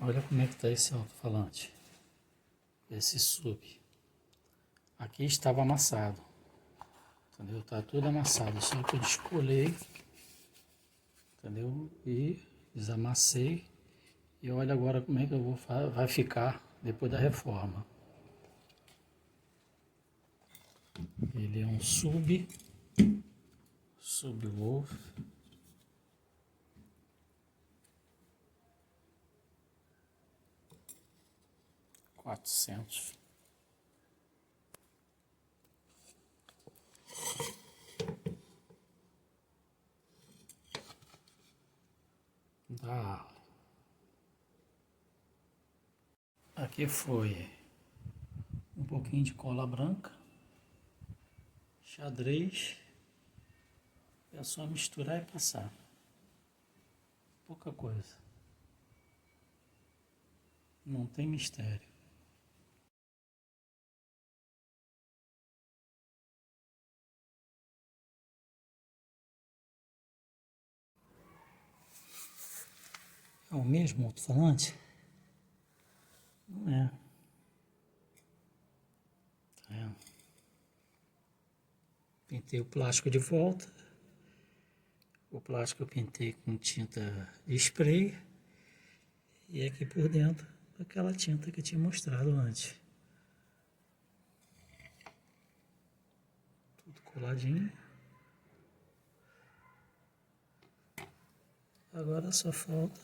Olha como é que está esse alto-falante, esse sub. Aqui estava amassado, entendeu? Tá tudo amassado, só que eu descolei, entendeu? E desamassei. E olha agora como é que vai ficar depois da reforma. Ele é um subwoofer. $400. Da Aqui foi um pouquinho de cola branca, xadrez, é só misturar e passar. Pouca coisa. Não tem mistério. É o mesmo alto-falante? Não é. Tá vendo? Pintei o plástico de volta. O plástico eu pintei com tinta de spray. E aqui por dentro, aquela tinta que eu tinha mostrado antes. Tudo coladinho. Agora só falta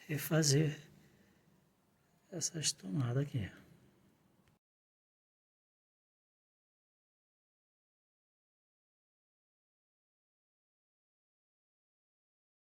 refazer essas tomadas aqui.